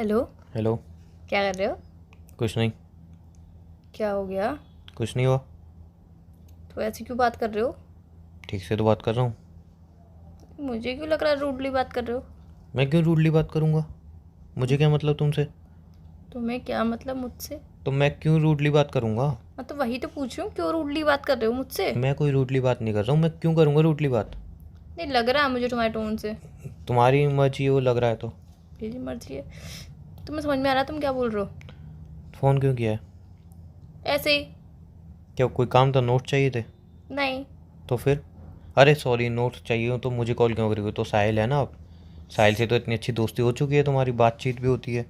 Hello. Hello. क्या कर रहे हो? कुछ नहीं। क्या हो गया? कुछ नहीं हुआ। तो ऐसे क्यों बात कर रहे हो? ठीक से तो बात कर रहा हूँ। मुझे क्यों लग रहा है रूडली बात कर रहे हो? मैं क्यों रूडली बात करूँगा? मुझे क्या मतलब तुमसे? तुम्हें क्या मतलब मुझसे? तो मैं क्यों रूडली बात करूँगा? हाँ तो वही तो पूछ रही हूँ, क्यों रूडली बात कर रहे हो मुझसे? मैं कोई रूडली बात नहीं कर रहा हूँ। मैं क्यों करूँगा रूडली बात? नहीं लग रहा है मुझे तुम्हारे टोन से। तुम्हारी मर्जी है, वो लग रहा है तो। मेरी मर्जी है। तुम्हें समझ में आ रहा है तुम क्या बोल रहे हो? फ़ोन क्यों किया है? ऐसे ही। क्या कोई काम था? नोट चाहिए थे? नहीं। तो फिर? अरे सॉरी, नोट चाहिए हो तो मुझे कॉल क्यों करोगे? तो साहिल है ना आप। साहिल से तो इतनी अच्छी दोस्ती हो चुकी है, तुम्हारी बातचीत भी होती है।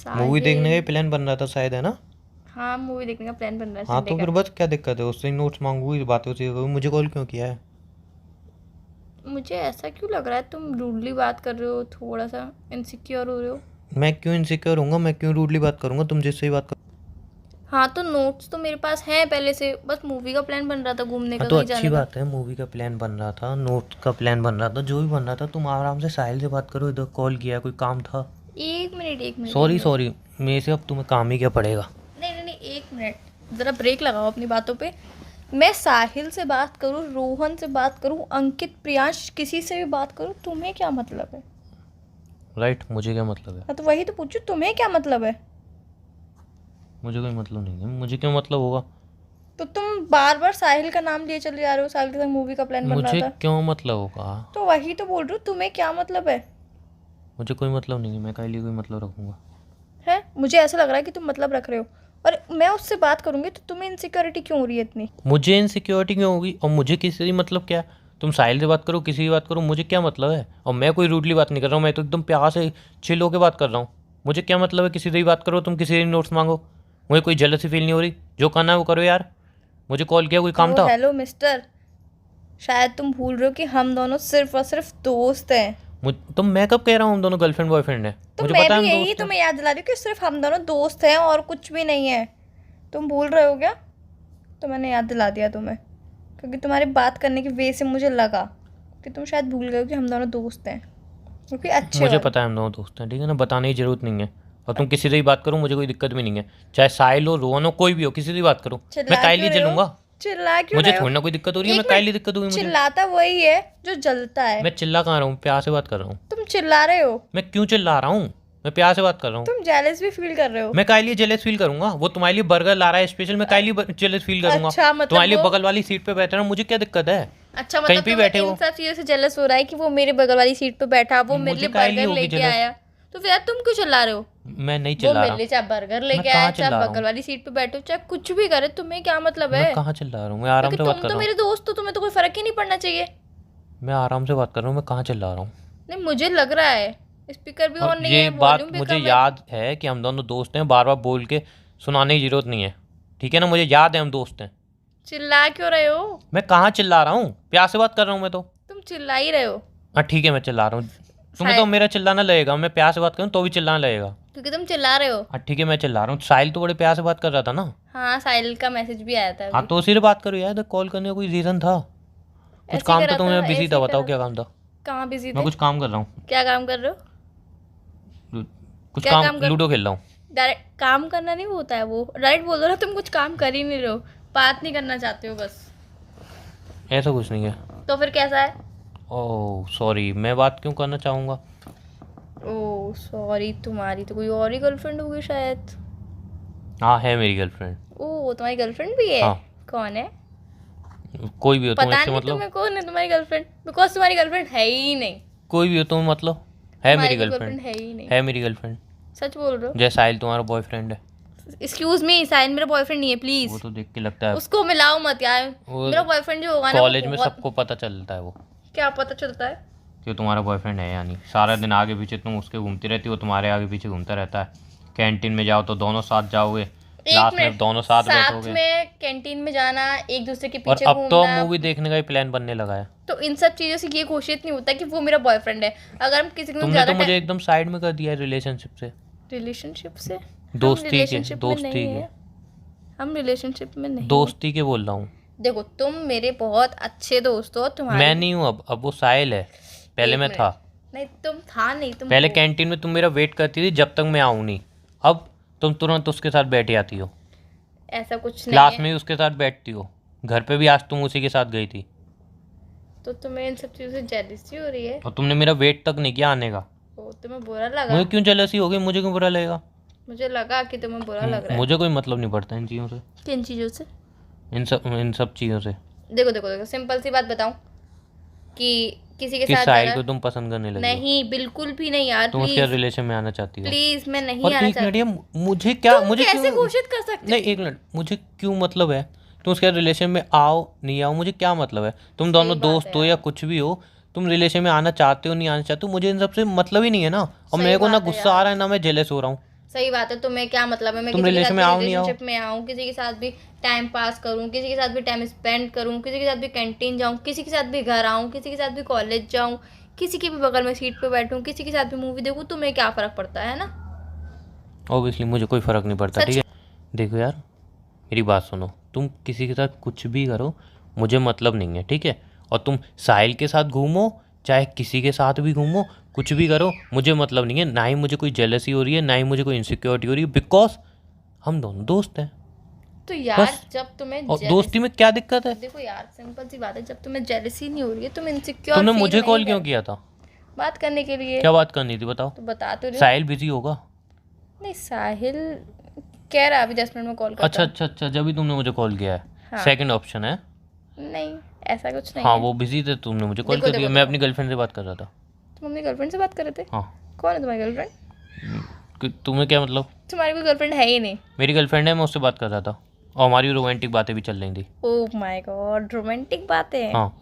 मूवी देखने का ही साहिल। प्लान बन रहा था शायद, है ना? हाँ मूवी देखने का प्लान बन रहा है हाँ संडे तो का। फिर बस क्या दिक्कत है? उससे नोट्स मांगूंगी, बातें होती है, मुझे कॉल क्यों किया है? मुझे ऐसा क्यों लग रहा है तुम रूडली बात कर रहे हो, थोड़ा सा इनसिक्योर हो रहे हो। मैं क्यों इनसिक्योर होऊंगा? मैं क्यों रूडली बात करूंगा? तुम जिससे ही बात कर। हाँ तो नोट्स तो मेरे पास हैं पहले से, बस मूवी का प्लान बन रहा था, घूमने हाँ का, तो कहीं अच्छी जाने का। बात है, मूवी का प्लान बन रहा था, नोट का प्लान बन रहा था, जो भी बन रहा था, तुम आराम से साहिल से बात करो। इधर कॉल किया, कोई काम था? एक मिनट एक मिनट एक सॉरी मिनट। सॉरी, मेरे से अब तुम्हें काम ही क्या पड़ेगा? नहीं नहीं नहीं, एक मिनट ज़रा ब्रेक लगाओ अपनी बातों पे। मैं साहिल से बात करूँ, रोहन से बात करूँ, अंकित, प्रियांश, किसी से भी बात करूँ, तुम्हें क्या मतलब है? राइट, मुझे क्या मतलब है? हाँ तो वही तो पूछू, तुम्हें क्या मतलब है? मुझे कोई मतलब नहीं है। मुझे क्यों मतलब होगा? तो तुम बार बार साहिल का नाम लिए चले जा रहे हो, साहिल के साथ मूवी का प्लान बन रहा मुझे था। क्यों मतलब होगा? तो वही तो बोल रही हूँ, तुम्हें क्या मतलब है? मुझे कोई मतलब नहीं है। मैं काहे लिए कोई मतलब रखूंगा? मुझे ऐसा लग रहा है कि तुम मतलब रख रहे हो। और मैं उससे बात करूंगी तो तुम्हें इनसिक्योरिटी क्यों हो रही है इतनी? मुझे इनसिक्योरिटी क्यों होगी? और मुझे किसी से मतलब क्या? तुम साहिल से बात करो, किसी से बात करो, मुझे क्या मतलब है? और मैं कोई रूडली बात नहीं कर रहा हूँ, मैं तो एकदम प्यार से चिल होकर बात कर रहा हूँ। मुझे क्या मतलब है? किसी से ही बात करो, तुम किसी से नोट्स मांगो। मुझे कोई जलसी फील नहीं हो रही। जो करना है वो करो यार। मुझे कॉल किया, कोई काम ओ था? Hello mister. शायद तुम भूल रहे हो कि हम दोनों सिर्फ और सिर्फ दोस्त हैं। तो मैं कब कह रहा हूँ हम दोनों गर्लफ्रेंड बॉयफ्रेंड है? तो मुझे मैं पता है भी हम यही दोस्त हैं। तुम्हें याद दिला रही हूँ कि सिर्फ हम दोनों दोस्त हैं और कुछ भी नहीं है। तुम भूल रहे हो क्या? तो मैंने याद दिला दिया तुम्हें, क्योंकि तुम्हारी बात करने की वे से मुझे लगा कि तुम शायद भूल गए हो कि हम दोनों दोस्त हैं, क्योंकि अच्छे मुझे वाले। पता है हम दोनों दोस्त हैं, ठीक है ना? बताने की जरूरत नहीं है। और तुम किसी से ही बात करो, मुझे कोई दिक्कत भी नहीं है। चाहे साहिल हो, रोहन हो, कोई भी हो, किसी से ही बात करो। मैं चिल्ला काहे क्यों लिए रहे हो? जलूंगा? चिल्ला क्यों मुझे रहे हो? थोड़ी ना कोई दिक्कत हो रही है। मैं एक काहे मिनट। लिए दिक्कत होगी मुझे? चिल्लाता वही है जो जलता है। मैं चिल्ला कहाँ रहा हूँ? प्यार से बात कर रहा हूँ। तुम चिल्ला रहे हो। मैं क्यों चिल्ला रहा हूँ? मैं प्यार से बात कर रहा हूँ। तुम जेलस भी फील कर रहे हो। मैं काहे लिए जेलस फील करूंगा? वो तुम्हारे लिए बर्गर ला रहा है स्पेशल, मैं काहे लिए जेलस फील करूंगा? अच्छा मतलब तुम्हारे लिए वो। बगल वाली सीट पे बैठ रहा हूँ, मुझे क्या दिक्कत है? अच्छा कहीं मतलब पे ही तुम्हें बैठे इन हो। सब चीज़ों से जेलस हो रहा है कि वो मेरे बगल वाली सीट पे बैठा, वो मेरे मुझे लिए काहे लिए बर्गर होगी लेके जेलस? आया। तो फिर यार तुम क्यों चिल्ला रहे हो? मैं नहीं वो चिल्ला मेरे रहा। लिए चाहे बर्गर मैं लेके आया, कहाँ चाहे चिल्ला रहा बगल हूँ? वाली सीट पे बैठो, चाहे कुछ भी करे, तुम्हें क्या मतलब मैं है? कहाँ चिल्ला रहा हूँ? मैं आराम क्योंकि से बात तुम कर तो रहा हूँ। मेरे दोस्त हो, तुम्हें तो कोई फर्क ही नहीं पड़ना चाहिए। मैं आराम से बात कर रहा हूँ। मैं कहाँ चिल्ला रहा हूँ? नहीं मुझे लग रहा है। स्पीकर भी और ऑन नहीं ये है, बात वॉल्यूम भी मुझे कम है। याद है कि हम दोनों दोस्त हैं, बार बार बोल के सुनाने की जरूरत नहीं है। ठीक है ना? मुझे याद है हम दोस्त हैं। चिल्ला क्यों रहे हो? मैं कहाँ चिल्ला रहा हूँ? प्यार से बात कर रहा हूँ मैं तो। तुम चिल्ला ही रहे हो। हाँ ठीक है, मैं चिल्ला रहा हूँ। तुम्हें तो शायद मेरा चिल्लाना लगेगा। मैं प्यार से बात करूँ तो भी चिल्लाना लगेगा। क्योंकि तुम चिल्ला रहे हो। हाँ ठीक है, मैं चिल्ला रहा हूँ। साहिल तो बड़े प्यार से बात कर रहा था ना। हाँ साहिल का मैसेज भी आया था हाँ अभी। तो उसी से बात करो यार। कॉल करने का कोई रीज़न था? कुछ ऐसे ही काम था करा तो था, मैं बिजी ऐसे था। ही बताओ करा क्या था। काम था? कहाँ बिजी मैं थे? कुछ काम कर रहा हूँ। क्या काम कर रहे हो? कुछ क्या काम, काम कर? लूडो खेल रहा हूँ। डायरेक्ट काम करना नहीं होता है वो, राइट बोल दो ना, तुम कुछ काम कर ही नहीं रहे हो, बात नहीं करना चाहते हो बस। ऐसा कुछ नहीं है। तो फिर कैसा है? ओह सॉरी, मैं बात क्यों करना चाहूँगा? ओह सॉरी, तुम्हारी तो कोई और ही गर्लफ्रेंड होगी शायद। हाँ है मेरी गर्लफ्रेंड। ओह तुम्हारी गर्लफ्रेंड भी है? हाँ। कौन है? कोई भी हो तुम, पता इससे नहीं मतलब। तुम्हें कौन है तुम्हारी गर्लफ्रेंड, बिकॉज तुम्हारी गर्लफ्रेंड है ही नहीं। कोई भी हो तुम, मतलब। है मेरी तुम्हारी कोई गर्लफ्रेंड। गर्लफ्रेंड है ही नहीं। है मेरी गर्लफ्रेंड। सच बोल रहे हो? जय साहिल तुम्हारा बॉयफ्रेंड है। एक्सक्यूज मी, साइन मेरा बॉयफ्रेंड नहीं है वो प्लीज। तो देख के लगता है। उसको मिलाओ मत यार। वो मेरा बॉयफ्रेंड जो होगा ना वो कॉलेज में बहुत। सबको पता चलता है वो। क्या पता चलता है? कि तुम्हारा बॉयफ्रेंड है, यानी सारा दिन आगे पीछे तुम उसके घूमती रहती हो, तुम्हारे आगे पीछे घूमता रहता है। कैंटीन में जाओ तो दोनों साथ जाओगे। एक क्लास में मिनट। दोनों साथ साथ बैठोगे। में कैंटीन में जाना, एक दूसरे के और पीछे अब तो घूमना। मूवी देखने का ही प्लान बनने लगा है। तो इन सब चीज़ों से ये घोषित नहीं होता कि वो मेरा बॉयफ्रेंड है। अगर हम किसी को तुमने ज़्यादा तो मुझे एकदम साइड में कर दिया है रिलेशनशिप से। रिलेशनशिप से। हम दोस्ती के, रिलेशनशिप में दोस्ती नहीं के। है। हम रिलेशनशिप में नहीं है। दोस्ती के बोल रहा हूँ। देखो तुम मेरे बहुत अच्छे दोस्त हो, मैं तुम्हारी। नहीं हूँ अब वो साहिल है। पहले एक मैं था। मिनट। नहीं तुम था नहीं, तुम पहले हो। कैंटीन में तुम मेरा वेट करती थी जब तक मैं आऊँ नहीं, अब तुम तुरंत उसके साथ बैठ आती हो, ऐसा कुछ नहीं क्लास है। में ही उसके साथ बैठती हो, घर पे भी आज तुम उसी के साथ गई थी तो तुम्हें इन सब चीज़ों से जेलसी हो रही है? और तुमने मेरा वेट तक नहीं किया आने का। ओ, तुम्हें बुरा लगा? मुझे क्यों जेलसी हो गई, मुझे क्यों बुरा लगेगा? मुझे लगा कि तुम्हें बुरा लग रहा है। मुझे कोई मतलब नहीं पड़ता इन चीज़ों से, किन चीज़ों से? इन सब चीज़ों से। देखो देखो देखो, सिंपल सी बात बताऊं कि किसी के किस साथ साहिल अगर को तुम पसंद करने लगी हो? नहीं, बिल्कुल भी नहीं यार, तुम उसके प्लीज रिलेशन में आना चाहती हो? प्लीज, मैं नहीं और आना एक मिनट, चाहती। ये मुझे क्या, तुम मुझे कैसे क्यों, घोषित कर सकते नहीं एक मिनट, मुझे क्यों मतलब है तुम उसके रिलेशन में आओ नहीं आओ, मुझे क्या मतलब है? तुम दोनों बात है दोस्त हो या कुछ भी हो, तुम रिलेशन में आना चाहते हो नहीं आना चाहते हो, मुझे इन सबसे मतलब ही नहीं है ना। और सही मेरे को ना बात है गुस्सा आ रहा है ना मैं जेलस हो रहा हूँ। सही बात है, तुम्हें क्या मतलब है मैं तुम किसी के रिलेशन साथ में भी आओ नहीं आओ, रिलेशनशिप में आऊँ, किसी के साथ भी टाइम पास करूँ, किसी के साथ भी टाइम स्पेंड करूँ, किसी के साथ भी कैंटीन जाऊँ, किसी के साथ भी घर आऊँ, किसी के साथ भी कॉलेज जाऊँ, किसी के भी बगल में सीट पे बैठूँ, किसी के साथ भी मूवी देखूँ, तुम्हें क्या फ़र्क पड़ता है ना? ऑब्वियसली मुझे कोई फ़र्क नहीं पड़ता, सच ठीक है। देखो यार, मेरी बात सुनो, तुम किसी के साथ कुछ भी करो, मुझे मतलब नहीं है, ठीक है। और तुम साहिल के साथ घूमो चाहे किसी के साथ भी घूमो, कुछ भी करो, मुझे मतलब नहीं है। ना ही मुझे कोई जेलसी हो रही है, ना ही मुझे कोई इनसिक्योरिटी हो रही है, बिकॉज हम दोनों दोस्त हैं तो यार बस। जब तुम्हें और दोस्ती में क्या दिक्कत है? देखो यार, सिंपल सी बात है, जब तुम्हें जेलसी नहीं हो रही है, तुम इनसिक्योर तुमने फील मुझे नहीं कॉल क्यों कर- किया था? बात करने के लिए। क्या बात करनी थी बताओ? तो बता तो रही हूँ। साहिल बिजी होगा। नहीं, साहिल कह रहा अभी 10 मिनट में कॉल करता अच्छा अच्छा अच्छा, जब भी तुमने मुझे कॉल किया है, हाँ। सेकंड ऑप्शन है। हूँ। नहीं, ऐसा कुछ नहीं हाँ है। वो बिजी थे, तुमने मुझे कॉल देखो, कर दिया, देखो, मैं देखो। अपनी गर्लफ्रेंड से बात कर रहा था। तुम अपनी गर्लफ्रेंड से बात कर रहे थे? हाँ। कौन है तुम्हारी गर्लफ्रेंड? तुम्हें क्या मतलब? तुम्हारी कोई गर्लफ्रेंड है ही नहीं। मेरी गर्लफ्रेंड है, मैं उससे बात कर रहा था और हमारी रोमांटिक बातें भी चल रही थी। ओह माय गॉड, रोमांटिक बातें। हाँ,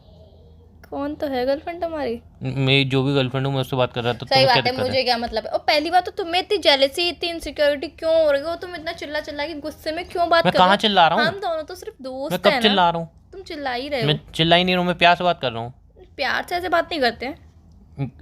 कौन तो है गर्लफ्रेंड तुम्हारी? मेरी जो भी गर्लफ्रेंड हूँ मैं उससे बात कर रहा था। सही तुम्हें क्या बात है, दिक्कत है? मुझे क्या मतलब है? और पहली बात तो तुम्हें इतनी जेलसी, इतनी इनसिक्योरिटी क्यों हो रही हो? तुम इतना चिल्ला चिल्ला के गुस्से में क्यों बात मैं कर रहे हो? कहाँ चिल्ला रहा हूँ? हम दोनों तो सिर्फ मैं दोस्त कब हैं चिल्ला ना। रहा हूँ? तुम चिल्ला ही रहे हो। मैं चिल्ला ही नहीं रहा हूँ, मैं प्यार से बात कर रहा हूँ। प्यार से ऐसे बात नहीं करते हैं।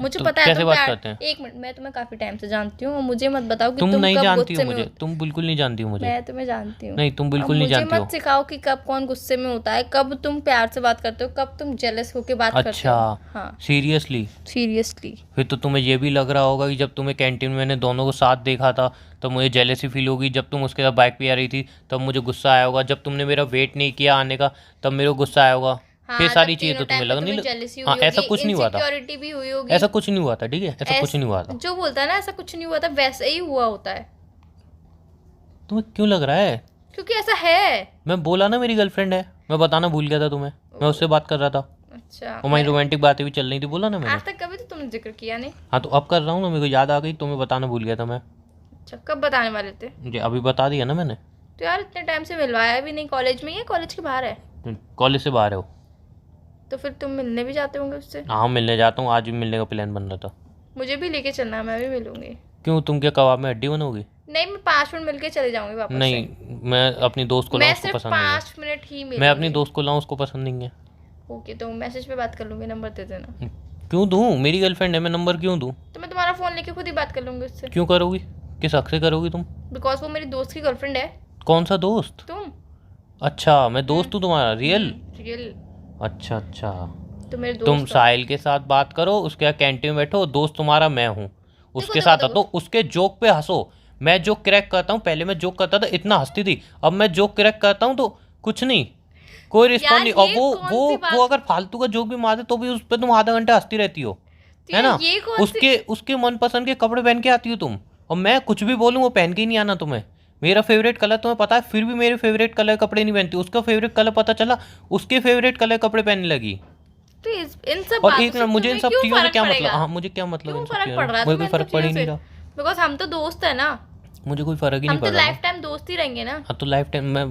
मुझे तो पता है कैसे तुम बात प्यार। करते हैं? एक मिनट, मैं तुम्हें काफी टाइम से जानती हूँ और मुझे मत बताओ कि तुम तुम नहीं कब जानती हो गुस्से में मुझे, हो। तुम बिल्कुल नहीं जानती हो मुझे। मैं तुम्हें जानती हूँ। नहीं, तुम बिल्कुल अब नहीं मुझे जानती हो। मत सिखाओ कि कब कौन गुस्से में होता है, कब तुम प्यार से बात करते हो, कब तुम जेलस होके बात करते अच्छा, हो। हाँ, सीरियसली? सीरियसली। फिर तो तुम्हें ये भी लग रहा होगा कि जब तुम्हें कैंटीन में मैंने दोनों को साथ देखा था तब मुझे जेलेसी फील होगी, जब तुम उसके साथ बाइक पे आ रही थी तब मुझे गुस्सा आया होगा, जब तुमने मेरा वेट नहीं किया आने का तब मेरे को गुस्सा आया होगा। फिर हाँ, सारी तब चीज़ें तो तीनों तुम्हें टाइम पे लग नहीं जेलसी हाँ, हुई ऐसा होगी, कुछ नहीं हुआ था। इनसिक्योरिटी भी हुई होगी। ऐसा कुछ नहीं हुआ था, ठीक है, ऐसा कुछ नहीं हुआ था। जो बोलता है ना ऐसा कुछ नहीं हुआ था, वैसे ही हुआ होता है। तुम्हें क्यों लग रहा है? क्योंकि ऐसा है। मैं बोला ना मेरी गर्लफ्रेंड है, मैं बताना भूल गया था तुम्हें, मैं उससे बात कर रहा था अच्छा, और हमारी रोमांटिक बातें भी चल रही थी, बोला ना मैंने। आज तक कभी तो तुमने जिक्र किया नहीं। हाँ तो अब कर रहा हूँ ना, मेरे को याद आ गई, तुम्हें बताना भूल गया था मैं। अच्छा, कब बताने वाले थे? मुझे अभी बता दिया ना मैंने। तो यार इतने टाइम से मिलवाया भी नहीं। कॉलेज में ही है, कॉलेज के बाहर है? कॉलेज से बाहर हो? तो फिर तुम मिलने भी जाते होंगे उससे? हाँ मिलने जाता हूँ, आज भी मिलने का प्लान बन रहा था। मुझे भी लेके चलना है, मैं भी मिलूंगी। क्यों, तुम क्या कबाब में हड्डी बनोगी? नहीं, मैं 5 मिनट मिल के चले जाऊंगी वापस नहीं, मैं अपनी दोस्त को से। लाऊं, मैं उसको सिर्फ पसंद नहीं है। 5 मिनट ही मिलूंगी। मैं अपनी दोस्त को लाऊं, उसको पसंद नहीं है। ओके, तो मैसेज पे बात कर लूंगी, नंबर दे देना। क्यों दूं? मेरी गर्लफ्रेंड है, मैं नंबर क्यों दूं? तो मैं तुम्हारा फोन लेके खुद ही बात कर लूंगी उससे। क्यों करोगी? किस हक से करोगी तुम? बिकॉज वो मेरी दोस्त की गर्लफ्रेंड है। कौन सा दोस्त? तुम। अच्छा, मैं दोस्त हूँ तुम्हारा? रियल? रियल। अच्छा अच्छा। तो मेरे दोस्त तुम हो। साहिल के साथ बात करो, उसके यहाँ कैंटीन में बैठो, दोस्त तुम्हारा मैं हूँ, उसके देखो, साथ देखो। हंसो, उसके जोक पे हंसो। मैं जोक क्रैक करता हूँ, पहले मैं जोक करता था इतना हंसती थी, अब मैं जोक क्रैक करता हूँ तो कुछ नहीं, कोई रिस्पॉन्ड नहीं। और ये वो कौन वो सी बात- वो अगर फालतू का जोक भी मारे तो भी उस पर तुम आधा घंटा हंसती रहती हो, तो है यार ना? ये कौन सी- उसके मनपसंद के कपड़े पहन के आती हो तुम, और मैं कुछ भी बोलूँ वो पहन के ही नहीं आना तुम्हें। मेरा फेवरेट कलर तुम्हें पता है, फिर भी मेरे फेवरेट कलर कपड़े नहीं पहनती। उसका फेवरेट कलर पता चला, उसके फेवरेट कलर कपड़े पहनने लगी। तो इन सब और बातों एक से मिनट, मुझे इन तुम्हें सब क्यों चीज़ों से फर्क क्या मतलब? पड़ेगा? हाँ, मुझे क्या मतलब क्यों इन सब फर्क चीज़ों पड़ से? रहा है मुझे तुम्हें कोई इन फर्क सब पड़ ही चीज़ों नहीं से? रहा, बिकॉज हम तो दोस्त है ना। मुझे कोई फर्क ही हम नहीं तो पड़ रहा लाइफ ना। टाइम दोस्त ही रहेंगे ना। हाँ तो लाइफ टाइम मैं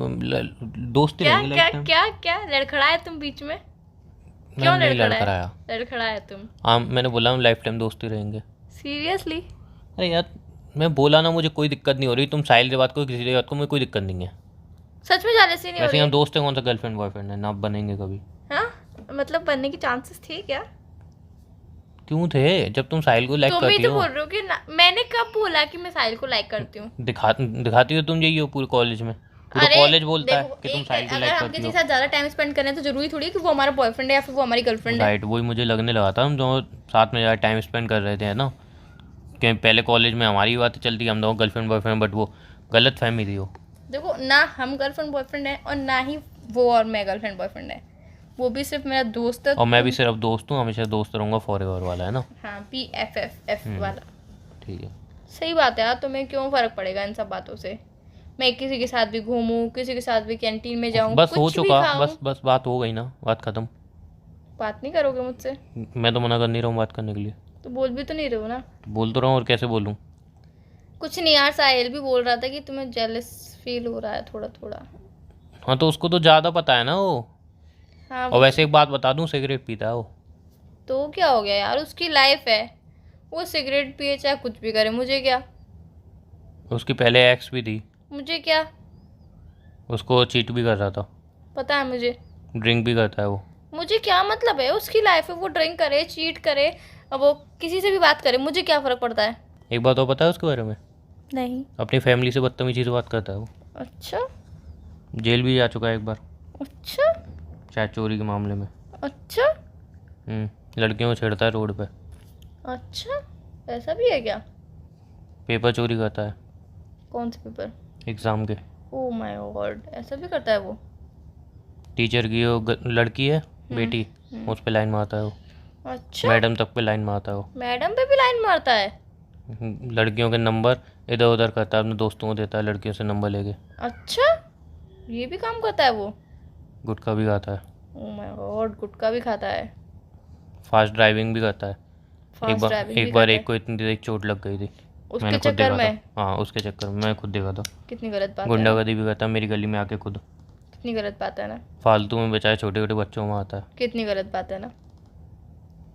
दोस्त ही क्या रहेंगे क्या लाइफ टाइम। क्या क्या लड़खड़ा है तुम बीच में? क्यों मैंने नहीं लड़खड़ा लड़खड़ाया। है? लड़खड़ा है तुम? हाँ मैंने बोला हम लाइफ टाइम दोस्त ही रहेंगे। सीरियसली? अरे यार, मैं बोला ना, मुझे कोई दिक्कत नहीं हो रही, तुम साहिल से बात करो, किसी से बात करो, मुझे कोई दिक्कत नहीं है। सच में जेलसी नहीं हो वैसे रही हम है? दोस्त हैं, कौन सा गर्लफ्रेंड बॉयफ्रेंड है ना, अब बनेंगे कभी। हाँ, मतलब बनने के चांसेस थे क्या? क्यों थे, जब तुम साहिल को लाइक तुम ही करती तो हो। बोल रहे हो कि मैंने कब बोला कि मैं साहिल को लाइक करती हूँ? दिखाती हो तुम, यही हो पूरे कॉलेज में। तू तो अरे कॉलेज बोलता है देखो, कि तुम एक साहिल को अगर लाइक हम करती किसी हो। के साथ ज्यादा टाइम स्पेंड कर रहे हैं तो जरूरी थोड़ी है कि वो हमारा बॉयफ्रेंड है या फिर वो हमारी गर्लफ्रेंड है। राइट, वही मुझे लगने लगा था हम दोनों साथ में ज़्यादा टाइम स्पेंड कर रहे थे, है ना। कि पहले कॉलेज में हमारी बातें चलती, हम दोनों गर्लफ्रेंड बॉयफ्रेंड, बट वो गलत फहमी थी वो। देखो ना, हम गर्लफ्रेंड बॉयफ्रेंड है और ना ही वो और मैं गर्लफ्रेंड बॉयफ्रेंड है। वो भी सिर्फ मेरा दोस्त है। और मैं भी सिर्फ दोस्त हूँ, हमेशा दोस्त रहूँगा, फॉरएवर वाला, है ना। हाँ, PFF वाला। ठीक है। सही बात है यार, तुम्हें क्यों फर्क पड़ेगा इन सब बातों से। मैं किसी के साथ भी घूमूं, किसी के साथ भी कैंटीन में जाऊं, बस हो कुछ भी चुका, खाऊं। बस बस बात हो गई ना, बात ख़त्म। बात नहीं करोगे मुझसे? मैं तो मना कर नहीं रहा हूँ बात करने के लिए। तो बोल भी तो नहीं रहे हो ना। तो बोल तो रहा हूँ, और कैसे बोलूँ। कुछ नहीं यार, साहिल भी बोल रहा था कि तुम्हें जेलस फील हो रहा है थोड़ा थोड़ा। हाँ तो उसको तो ज़्यादा पता है ना वो। हाँ, और वैसे एक बात बता दूँ, सिगरेट पीता है वो। तो क्या हो गया यार, उसकी लाइफ है। वो सिगरेट पिए चाहे कुछ भी करे, मुझे क्या। उसकी पहले एक्स भी थी, मुझे क्या। उसको चीट भी कर रहा था, पता है मुझे। ड्रिंक भी करता है वो। मुझे क्या मतलब है, उसकी लाइफ है, वो ड्रिंक करे, चीट करे, अब वो किसी से भी बात करे, मुझे क्या फ़र्क पड़ता है। एक बात और पता है उसके बारे में, नहीं। अपनी फैमिली से बदतमीजी से बात करता है वो। अच्छा जेल भी जा चुका है एक बार, अच्छा शायद चोरी के मामले में। अच्छा लड़कियों को छेड़ता है रोड पे, अच्छा, ऐसा भी है क्या? पेपर चोरी करता है कौन से पेपर? एग्ज़ाम के। ओह माय गॉड, ऐसा भी करता है वो? टीचर की वो लड़की है बेटी, उस पे लाइन मारता है वो। अच्छा, मैडम तक पे लाइन मारता है वो। मैडम पे भी लाइन मारता है? लड़कियों के नंबर इधर उधर करता है, अपने दोस्तों को देता है लड़कियों से नंबर लेके। अच्छा, ये भी काम करता है वो? गुटखा भी खाता है, ओह माय गॉड, गुटखा भी खाता है? फास्ट ड्राइविंग भी करता है। फास्ट ड्राइविंग भी एक बार करता एक को इतनी तेज चोट लग गई थी, उसके मैंने खुद चक्कर देखा में? था। हाँ उसके चक्कर में मैं खुद देखा था। कितनी गलत बात है। गुंडागर्दी भी करता है मेरी गली में आके खुद। कितनी गलत बात है ना। फालतू में बेचारे छोटे छोटे बच्चों में आता है। कितनी गलत बात है ना।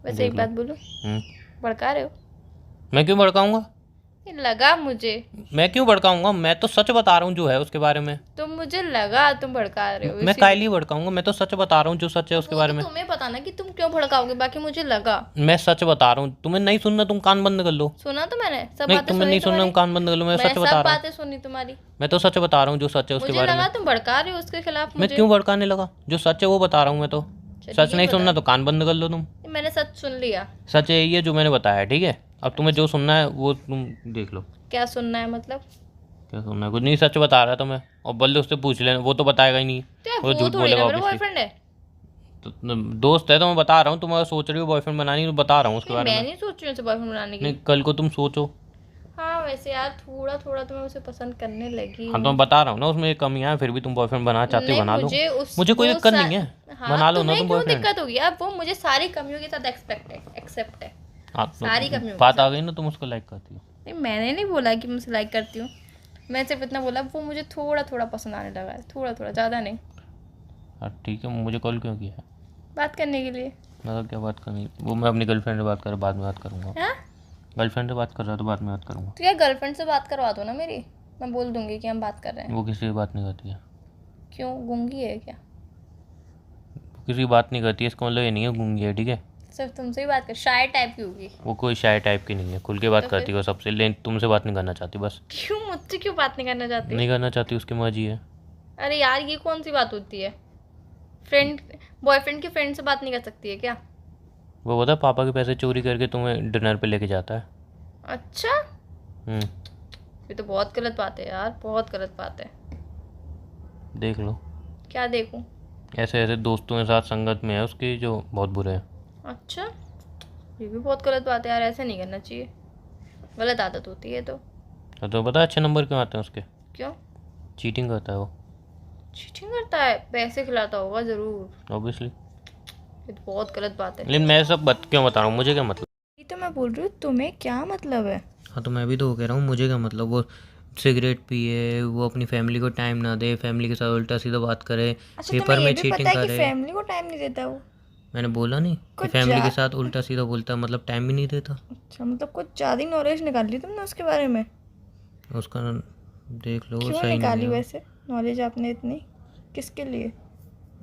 वैसे एक देख लो। बात बोलूं, हम्म, भड़का रहे हो। मैं क्यों भड़काऊंगा? ये लगा मुझे। मैं क्यों भड़काऊंगा? मैं तो सच बता रहा हूँ जो है उसके बारे में। तो मुझे लगा तुम भड़का रहे हो। मैं काहे लिए भड़काऊंगा? मैं तो सच बता रहा हूँ जो सच है उसके वो बारे तो में। तुम्हें पता ना कि तुम क्यों भड़काओगे, बाकी मुझे लगा। मैं सच बता रहा हूँ, तुम्हें नहीं सुनना तुम कान बंद कर लो। सुना तो मैंने, सब नहीं बातें तुम्हें सुनी नहीं सुनना, तुम्हारी। तुम कान बंद कर लो। मैं मैंने सच सब बता रहा हूँ। बातें सुनी तुम्हारी। मैं तो सच बता रहा हूँ जो सच है उसके मुझे बारे में। लगा तुम भड़का रहे हो उसके खिलाफ मैं मुझे। क्यों भड़काने लगा? जो सच है वो बता रहा हूँ मैं तो। चलिए, सच नहीं बता। सुनना तो कान बंद कर लो तुम। मैंने सच सुन लिया। सच यही है जो मैंने बताया है, ठीक है। अब तुम्हें जो सुनना है वो तुम देख लो। क्या सुनना है मतलब? क्या सुनना है? कुछ नहीं, सच बता रहा था मैं। और बल्ले उससे पूछ लेना, वो तो बताएगा ही नहीं। तो यार, वो वो झूठ थोड़ी बोलेगा ना मेरा ऑब्वियसली। बॉयफ्रेंड है। तो दोस्त है तो मैं बता रहा हूँ। तुम अगर सोच रही हो बॉयफ्रेंड बनानी, तो बता रहा हूँ उसके नहीं, बारे मैं में। नहीं सोच रही हूँ उसे बॉयफ्रेंड बनाने की। नहीं, कल को तुम सोचो। हाँ वैसे यार, थोड़ा थोड़ा तो मैं उसे पसंद करने लगी हाँ तो मैं बता रहा हूँ ना, उसमें एक कमियां हैं, फिर भी तुम बॉयफ्रेंड बनाना चाहती हो, नहीं, बना लो। मुझे मुझे कोई वो दिक्कत नहीं है, हाँ, बना लो ना तुम्हें तुम क्यों बॉयफ्रेंड। दिक्कत होगी यार, वो मुझे सारी कमियों के साथ एक्सेप्ट है। हाँ सारी तो कमियों के बात आ साथ। गई ना, तुम उसको लाइक करती हो। नहीं, मैंने नहीं बोला कि मुझे लाइक करती हूँ। मैं सिर्फ इतना बोला वो मुझे थोड़ा थोड़ा पसंद आने लगा है, थोड़ा थोड़ा, ज़्यादा नहीं। हाँ ठीक है, मुझे कॉल क्यों किया है? बात करने के लिए। मतलब क्या बात करनी? वो मैं अपनी गर्लफ्रेंड से बात कर, बाद में बात करूँगा। हाँ, गर्लफ्रेंड से बात कर रहा तो बाद में बात करूँगा। तो यार गर्लफ्रेंड से बात करवा दो ना मेरी, मैं बोल दूंगी कि हम बात कर रहे हैं। वो किसी की बात नहीं करती है। क्यों, गूंगी है क्या? वो किसी की बात नहीं करती है, इसका मतलब ये नहीं है गूंगी है, ठीक है। सिर्फ तुमसे ही बात कर, शायर टाइप की होगी। वो कोई शाय टाइप की नहीं है, खुल के बात तो करती है वो सबसे, लेकिन तुमसे बात नहीं करना चाहती बस। क्यों, मुझसे क्यों बात नहीं करना चाहती? नहीं करना चाहती, उसकी मर्जी है। अरे यार, ये कौन सी बात होती है? फ्रेंड, बॉयफ्रेंड के फ्रेंड से बात नहीं कर सकती है क्या? वो पता है, पापा के पैसे चोरी करके तुम्हें डिनर पे लेके जाता है। अच्छा, हम्म, ये तो बहुत गलत बात है यार, बहुत गलत बात है। देख लो। क्या देखूं? ऐसे ऐसे दोस्तों के साथ संगत में है उसकी जो बहुत बुरे हैं। अच्छा, ये भी बहुत गलत बात है यार, ऐसे नहीं करना चाहिए, गलत आदत होती है तो। तो पता है अच्छे नंबर क्यों आते हैं उसके? क्यों? चीटिंग करता है वो, चीटिंग करता है? पैसे खिलाता होगा जरूर। ऑब्वियसली। ये तो बहुत गलत बात है। लेकिन मैं सब क्यों बता रहा हूँ, मुझे क्या मतलब? ये तो मैं बोल रही हूँ, तुम्हें क्या मतलब है? हाँ तो मैं भी तो वो कह रहा हूँ, मुझे क्या मतलब? वो सिगरेट पिए, वो अपनी फैमिली को टाइम ना दे, फैमिली के साथ उल्टा सीधा बात करे, अच्छा, पेपर तुम्हें में ये भी चीटिंग पता है कि करे। फैमिली को टाइम नहीं देता वो? मैंने बोला नहीं कि कुछ फैमिली के जा- साथ उल्टा सीधा बोलता है, मतलब टाइम भी नहीं देता। अच्छा, मतलब कुछ ज़्यादा ही नॉलेज निकाल ली तुमने उसके बारे में। उसका देख लो, क्यों सही निकाली नहीं है। वैसे नॉलेज आपने इतनी? किसके लिए?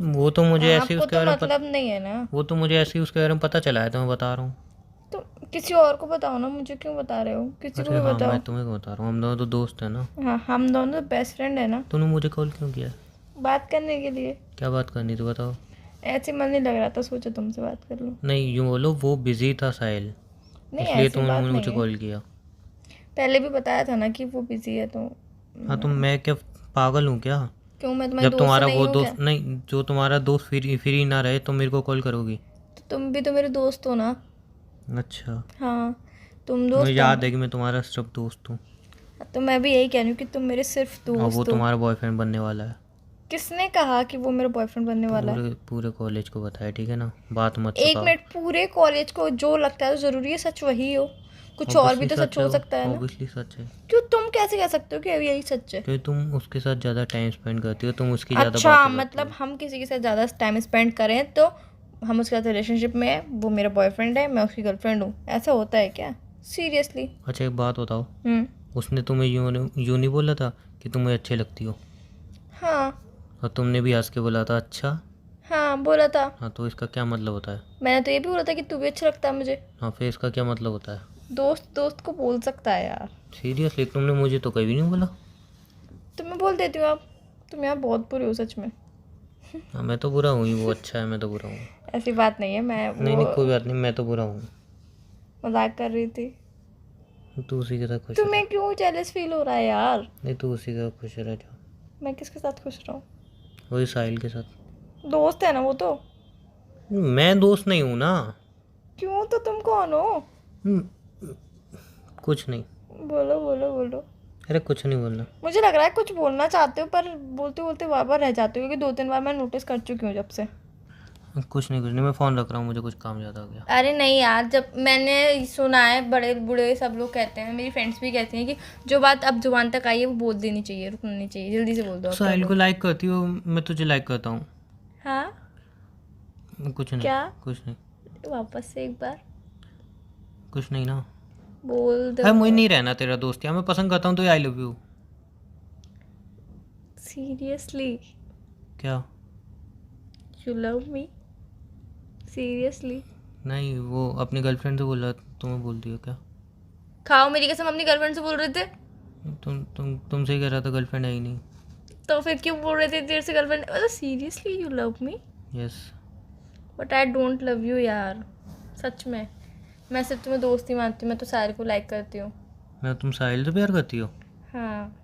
वो तो मुझे ऐसे ही आपको उसके तो बारे में मतलब नहीं है ना। वो तो मुझे ऐसे ही उसके बारे में पता चला है, तो मैं बता रहा हूँ। तो किसी और को बताओ ना, मुझे क्यों बता रहे हो? किसी को अरे भी हाँ, बताओ। मैं तुम्हें क्यों बता रहा हूँ, हम दोनों तो दोस्त हैं ना। हाँ, हम दोनों तो बेस्ट फ्रेंड है ना, तूने मुझे कॉल क्यों किया? बात करने के लिए। क्या बात करनी तो बताओ। ऐसे मन नहीं लग रहा था, सोचा तुमसे बात कर लूँ। नहीं, यूँ बोलो वो बिजी था साहिल, नहीं, इसलिए ऐसी तुमने बात नहीं मुझे है। कॉल किया। पहले भी बताया था ना कि वो बिजी है, तो हाँ तो मैं क्या पागल हूँ क्या? क्यों, मैं तुम्हारी जब दोस्त तुम्हारा नहीं वो हूँ क्या? दोस्त नहीं, जो तुम्हारा दोस्त फ्री ना रहे तो मेरे को कॉल करोगी? तो तुम भी तो मेरे दोस्त हो ना। अच्छा, हाँ, तुम मुझे दोस्त हो याद ना। है कि मैं तुम्हारा सिर्फ दोस्त हूँ, तो मैं भी यही कह रही हूँ कि तुम मेरे सिर्फ और वो दोस्त हो। तुम्हारा बॉयफ्रेंड बनने वाला है। किसने कहा कि वो मेरा बॉयफ्रेंड बनने वाला है? पूरे पूरे कॉलेज को बताया, ठीक है ना, बात मत एक छुपाओ। मिनट, पूरे कॉलेज को जो लगता है तो ज़रूरी है सच वही हो? कुछ और भी ऑब्वियसली तो सच सच है हो वो, सकता है ना। ऑब्वियसली सच है। क्यों, तुम कैसे कह सकते हो कि अभी यही सच है? क्योंकि तुम उसके साथ ज़्यादा टाइम स्पेंड करती हो, तुम उसकी ज़्यादा अच्छा, बातें करती मतलब हो। हम किसी के साथ ज़्यादा टाइम स्पेंड करें तो हम उसके साथ रिलेशनशिप में है, वो मेरा बॉयफ्रेंड है, मैं उसकी गर्लफ्रेंड हूँ, ऐसा होता है क्या? सीरियसली। अच्छा एक बात बताओ, उसने तुम्हें यूँ नहीं बोला था कि तुम्हें अच्छे लगती हो? हाँ। और तुमने भी हंस के बोला था अच्छा। हाँ, बोला था। हाँ तो इसका क्या मतलब होता है? मैंने तो ये भी बोला था कि तू भी अच्छा लगता है मुझे। हाँ फिर इसका क्या मतलब होता है? दोस्त दोस्त को बोल सकता है यार। सीरियसली तुमने मुझे तो कभी नहीं बोला। तो मैं बोल देती हूँ अब। तुम यार बहुत बुरे हो सच में। हाँ मैं तो बुरा हूँ ही, वो अच्छा है, मैं तो बुरा हूँ। ऐसी बात नहीं है, मैं नहीं नहीं, कोई वो बात नहीं, मैं तो बुरा हूँ। मजाक कर रही थी। तू उसी के साथ खुश रह। तुम्हें क्यों जेलस फील हो रहा है यार? नहीं, तू उसी के साथ खुश रह जा। मैं किसके साथ खुश रहूँ? वही साहिल के साथ। दोस्त है ना वो तो। मैं दोस्त नहीं हूँ ना। क्यों, तो तुम कौन हो? हम्म, कुछ नहीं। बोलो बोलो बोलो। अरे कुछ नहीं बोलना। मुझे लग रहा है कुछ बोलना चाहते हो, पर बोलते बोलते बार बार रह जाते हो, क्योंकि 2-3 बार मैं नोटिस कर चुकी हूँ जब से। कुछ नहीं, मैं फ़ोन रख रहा हूँ, मुझे कुछ काम ज़्यादा हो गया। अरे नहीं यार, जब मैंने सुना है, बड़े बूढ़े सब लोग कहते हैं, मेरी फ्रेंड्स भी कहती हैं कि जो बात अब जुबान तक आई है वो बोल देनी चाहिए, रुकना नहीं चाहिए, जल्दी से बोल दो, अब क्या साहिल को बोल। लाइक करती हो, मैं तुझे लाइक करता हूँ। हाँ। कुछ नहीं। क्या? कुछ नहीं। वापस से एक बार कुछ नहीं ना। बोल दो। है मुझे नहीं रहना तेरा दोस्त, या मैं पसंद करता हूँ तो आई लव यू। सीरियसली? क्या? You love me? सीरियसली? नहीं, वो अपनी गर्लफ्रेंड से बोला, तुम्हें बोल दिया क्या? खाओ मेरी कसम, अपनी गर्लफ्रेंड से बोल रहे थे? तुमसे ही कह रहा था, गर्लफ्रेंड है ही नहीं। तो फिर क्यों बोल रहे थे तेरे से गर्लफ्रेंड? मतलब seriously you love me? Yes. But I don't love you यार, सच में। मैं सिर्फ तुम्हें दोस्त ही मानती हूँ, मैं तो सारे को लाइक करती हूँ। मैं तुम साहिल से प्यार करती हो? हाँ।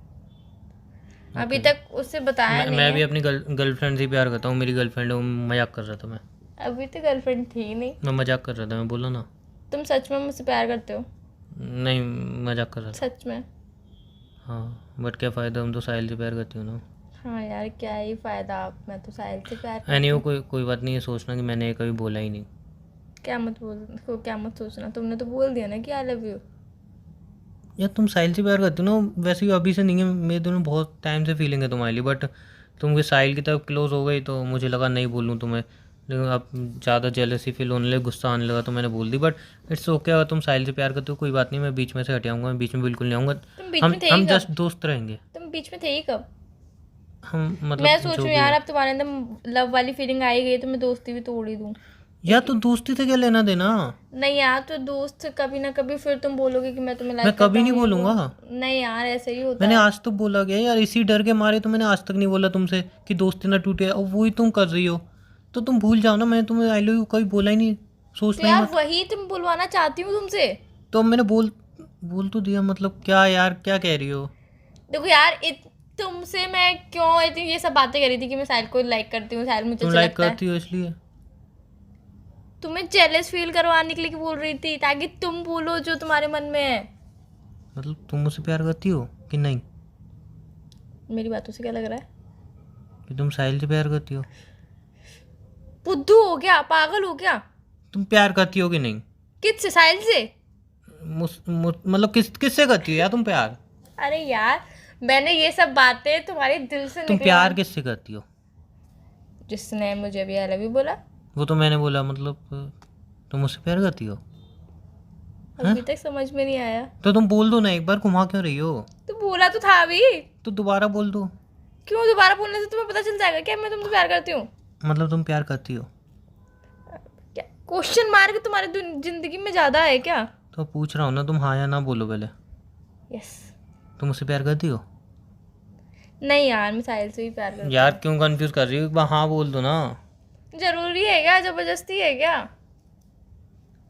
अभी तक उससे बताया नहीं मैं भी है। अपनी गर्लफ्रेंड से ही प्यार करता हूँ, मेरी गर्लफ्रेंड है, वो मजाक कर रहा था मैं। अभी तो गर्लफ्रेंड थी ही नहीं। मैं मजाक कर रहा था, मैं बोला ना। तुम सच में मुझसे प्यार करते हो? नहीं, मजाक कर रहा था। सच में? हाँ बट क्या फ़ायदा, हम तो साहिल से प्यार करती हो ना। हाँ यार, क्या ही फायदा, आप, मैं तो साहिल से प्यार एनी करती वो हूँ। कोई बात नहीं है, सोचना कि मैंने ये कभी बोला ही नहीं। क्या मत बोल, क्या मत सोचना, तुमने तो बोल दिया ना कि आई लव यू। यार तुम साहिल से प्यार करते हो ना, वैसे भी अभी से नहीं है, मेरे दोनों बहुत टाइम से फीलिंग है तुम्हारे लिए, बट तुम साहिल की तरफ क्लोज हो गई तो मुझे लगा नहीं बोलूँ तुम्हें, लेकिन अब ज़्यादा जेलसी फील होने लगी, गुस्सा आने लगा तो मैंने बोल दी। बट इट्स ओके, अगर तुम साहिल से प्यार करते हो कोई बात नहीं, मैं बीच में से हट आऊँगा, मैं बीच में बिल्कुल नहीं आऊँगा। तुम बीच हम में थे ही हम कब? जस्ट दोस्त रहेंगे। तुम बीच में थे ही कब? हम मैं मतलब जो सोचूं भी यार, है। अब तुम्हारे अंदर लव वाली फीलिंग आई गई तो मैं दोस्ती भी तोड़ ही दूं। या तो दोस्ती से क्या लेना देना? नहीं यार, तो दोस्त कभी ना कभी फिर तुम बोलोगे कि मैं तुम्हें मैं लाइक कभी करता नहीं हूँ, ये वो। बोलूँगा। नहीं यार, ऐसे ही होता मैंने है। आज तक बोला गया यार, इसी डर के मारे तो मैंने आज तक नहीं बोला तुमसे कि दोस्ती ना टूटे, और वही तुम कर रही हो। तो तुम भूल जाओ ना, मैंने तुम्हें आई लव यू कभी बोला ही नहीं, तो सोचना ही यार मत। वही तुम बुलवाना चाहती हूँ तुमसे। तो मैंने बोल तो दिया, मतलब क्या यार, क्या कह रही हो? देखो यार, तुमसे मैं क्यों इतनी ये सब बातें कर रही थी कि मैं साहिल को लाइक करती हूँ, साहिल मुझे तुम अच्छा लाइक लगता है। करती हो इसलिए? तुम्हें जेलस फील करवाने के लिए बोल रही थी, ताकि तुम बोलो जो तुम्हारे मन में है। मतलब तुम मुझसे प्यार करती हो कि नहीं? मेरी बातों से क्या लग रहा है? कि तुम साहिल से प्यार करती हो? बुद्धू हो क्या, पागल हो क्या? तुम प्यार करती हो कि नहीं? किससे, साहिल से? मतलब किससे करती हो यार तुम प्यार? अरे यार, मैंने ये सब बातें तुम्हारे दिल से तुम निकलवा। प्यार किससे करती हो? जिसने मुझे अभी आई लव यू बोला। वो तो मैंने बोला, मतलब तुम मुझसे प्यार करती हो? अभी तक समझ में नहीं आया? तो तुम बोल दो ना, एक बार घुमा क्यों रही हो? तो बोला तो था अभी। तो दोबारा बोल दो। क्यों, दोबारा बोलने से तुम्हें पता चल जाएगा क्या मैं तुमसे प्यार करती हूँ? मतलब तुम प्यार करती हो? क्या? क्वेश्चन मार्क तुम्हारी जिंदगी में ज्यादा है क्या? तो पूछ रहा हूँ ना, तुम हाँ या ना बोलो पहले। यस। तुम उससे प्यार करती हो? नहीं यार, मैं साहिल से भी प्यार करती यार क्यों कंफ्यूज कर रही हो? एक बार हाँ बोल दो ना। हूँ। जरूरी है क्या? जबरदस्ती है क्या?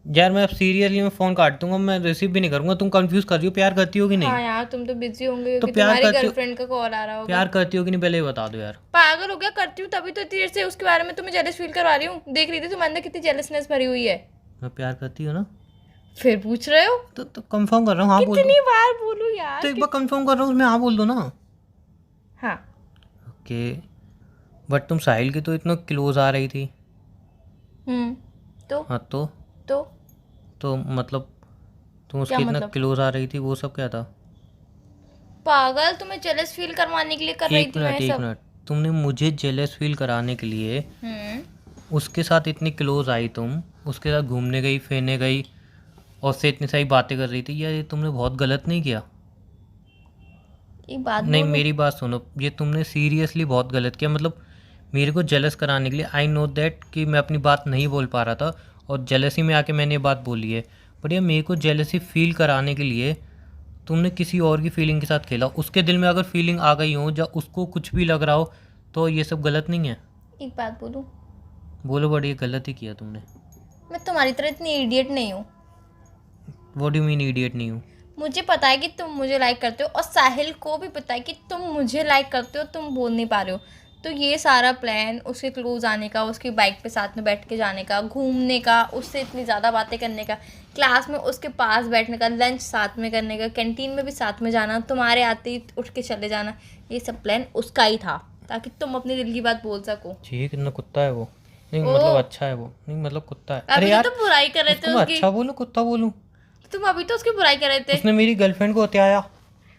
यार मैं अब सीरियसली मैं फ़ोन काट दूंगा, मैं रिसीव भी नहीं करूंगा। तुम कंफ्यूज कर रही हो, प्यार करती हो कि नहीं? हाँ यार, तुम तो बिजी होंगे तो क्योंकि प्यार तुम्हारी करती हो? गर्लफ्रेंड का कॉल आ रहा होगा। प्यार करती हो कि नहीं पहले ये बता दो यार। पागल हो गया? करती हूँ तभी तो इतनी देर से उसके बारे में तुम्हें जेलस फील करवा रही हूँ। देख रही थी तुम्हारे अंदर कितनी जेलसनेस भरी हुई है। मैं प्यार करती हो ना? फिर पूछ रहे हो? तो कंफर्म कर रहा हूँ, हाँ बोल दो। कितनी बार बोलूँ तो यार? एक बार कंफर्म कर रहा हूँ, उसमें हाँ बोल दो ना। हाँ। ओके। बट तुम साहिल की तो इतना क्लोज आ रही थी। तो हाँ तो मतलब तुम क्या उसकी इतना मतलब? क्लोज आ रही थी, वो सब क्या था? पागल, तुम्हें जेलस फील करवाने के लिए कर रही थी मैं एक सब। मिनट, तुमने मुझे जेलस फील कराने के लिए हम्म। उसके साथ इतनी क्लोज आई, तुम उसके साथ घूमने गई, फिरने गई, और उससे इतनी सारी बातें कर रही थी। यार ये तुमने बहुत गलत नहीं किया? एक बात नहीं बोलूं? मेरी बात सुनो, ये तुमने सीरियसली बहुत गलत किया। मतलब मेरे को जेलस कराने के लिए, आई नो दैट कि मैं अपनी बात नहीं बोल पा रहा था और जेलसी में आके मैंने ये बात बोली है। बट यार मेरे को जेलसी फील कराने के लिए तुमने किसी और की फीलिंग के साथ खेला। उसके दिल में अगर फीलिंग आ गई हो या उसको कुछ भी लग रहा हो तो ये सब गलत नहीं है? एक बात बोलूं? बोलो, बट ये गलत ही किया तुमने। मैं तुम्हारी तरह इतनी इडियट नहीं हूँ। व्हाट डू मीन इडियट नहीं हूँ? मुझे पता है कि तुम मुझे लाइक करते हो और साहिल को भी पता है कि तुम मुझे लाइक करते हो, तुम बोल नहीं पा रहे हो। तो ये सारा प्लान उसके क्लोज आने का, उसकी बाइक पे साथ में बैठ के जाने का, घूमने का, उससे इतनी ज़्यादा बातें करने का, क्लास में उसके पास बैठने का, लंच साथ में करने का, कैंटीन में भी साथ में जाना, तुम्हारे आते ही उठ के चले जाना, ये सब प्लान उसका ही था ताकि तुम अपने दिल की बात बोल सको। ठीक, कितना कुत्ता है वो। नहीं ओ, मतलब अच्छा है वो, नहीं मतलब कुत्ता है। अरे अभी यार तो तुम बुराई कर रहे थे उसको मैं उसकी। अच्छा बोलूँ कुत्ता बोलूँ? तुम अभी तो उसकी बुराई कर रहे थे। उसने मेरी गर्लफ्रेंड को हत्याया,